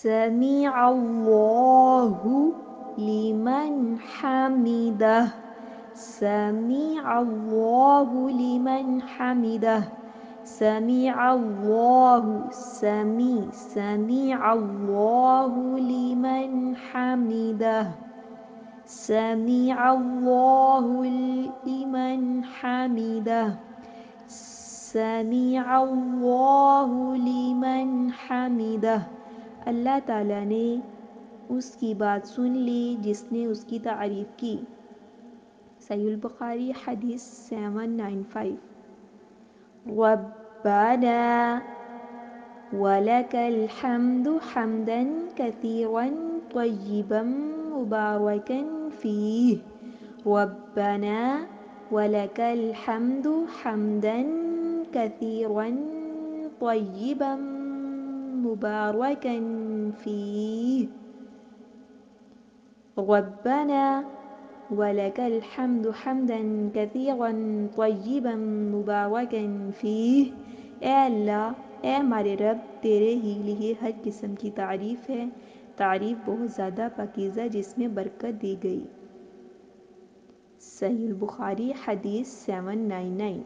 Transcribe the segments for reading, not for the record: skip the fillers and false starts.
سمع الله لمن حمده. سمع الله لمن حمده. سمع الله سمع الله لمن حمده. سمع الله لمن حمده. سمع اللہ لمن حمدہ۔ اللہ تعالیٰ نے اس کی بات سن لی جس نے اس کی تعریف کی۔ صحیح البخاری حدیث 795۔ ربنا ولك الحمد حمدا كثيرا طيبا مباركا فيه۔ ربنا ولك الحمد حمدا كثيرا طيبا مباركا فيه۔ ربنا ولك الحمد حمدا كثيرا طيبا مباركا فيه۔ اے اللہ، اے ہمارے رب، تیرے ہی لیے ہر قسم کی تعریف ہے، تعریف بہت زیادہ پاکیزہ جس میں برکت دی گئی۔ صحیح البخاری حدیث 799۔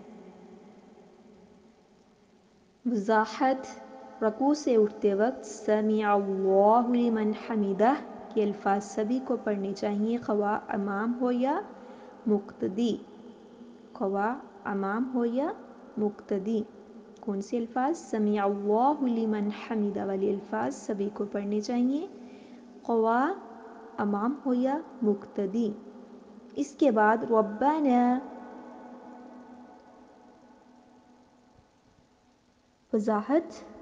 وضاحت: رکوع سے اٹھتے وقت سمیع اللہ لمن حمدہ کے الفاظ سبھی کو پڑھنے چاہیے، خواہ امام ہو یا مقتدی۔ خواہ امام ہو یا مقتدی۔ کون سے الفاظ؟ سمیع اللہ لمن حمدہ والے الفاظ سبھی کو پڑھنے چاہیے، خواہ امام ہو یا مقتدی۔ اس کے بعد ربنا، وضاحت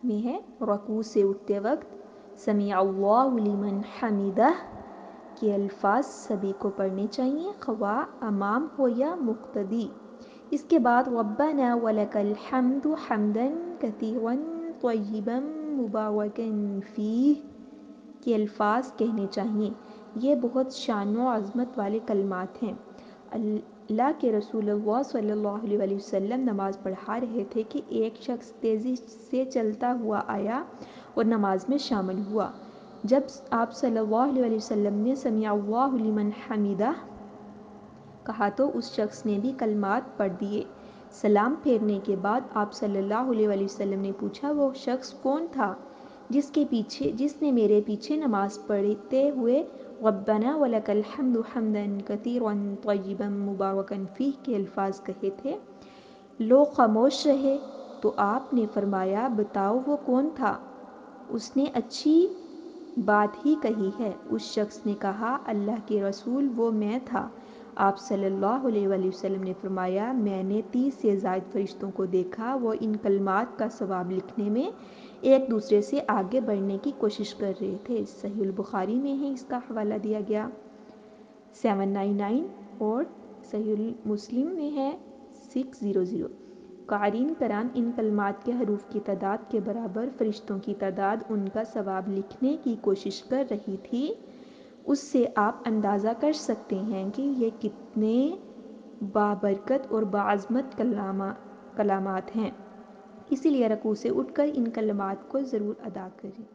میں ہے رکوع سے اٹھتے وقت سمیع اللہ لمن حمدہ کے الفاظ سبھی کو پڑھنے چاہیے، خواہ امام ہو یا مقتدی۔ اس کے بعد ربنا ولک الحمد حمدا کثیرا طیبا مبارکا فیہ کے الفاظ کہنے چاہیے۔ یہ بہت شان و عظمت والے کلمات ہیں۔ اللہ کے رسول اللہ صلی اللہ علیہ وسلم نماز پڑھا رہے تھے کہ ایک شخص تیزی سے چلتا ہوا آیا اور نماز میں شامل ہوا۔ جب آپ صلی اللہ علیہ وسلم نے سمیع اللہ لمن حمدہ کہا تو اس شخص نے بھی کلمات پڑھ دیے۔ سلام پھیرنے کے بعد آپ صلی اللہ علیہ وسلم نے پوچھا، وہ شخص کون تھا جس نے میرے پیچھے نماز پڑھتے ہوئے ربنا ولک الحمد حمدا کثیرا طیبا مبارکا فیہ کے الفاظ کہے تھے؟ لوگ خاموش رہے تو آپ نے فرمایا، بتاؤ وہ کون تھا؟ اس نے اچھی بات ہی کہی ہے۔ اس شخص نے کہا، اللہ کے رسول، وہ میں تھا۔ آپ صلی اللہ علیہ وسلم نے فرمایا، میں نے 30 سے زائد فرشتوں کو دیکھا، وہ ان کلمات کا ثواب لکھنے میں ایک دوسرے سے آگے بڑھنے کی کوشش کر رہے تھے۔ صحیح البخاری میں ہے، اس کا حوالہ دیا گیا 799 اور صحیح مسلم میں ہے 600۔ قارئین کرام، ان کلمات کے حروف کی تعداد کے برابر فرشتوں کی تعداد ان کا ثواب لکھنے کی کوشش کر رہی تھی۔ اس سے آپ اندازہ کر سکتے ہیں کہ یہ کتنے بابرکت اور باعظمت کلمات ہیں۔ اسی لیے رکوع سے اٹھ کر ان کلمات کو ضرور ادا کریں۔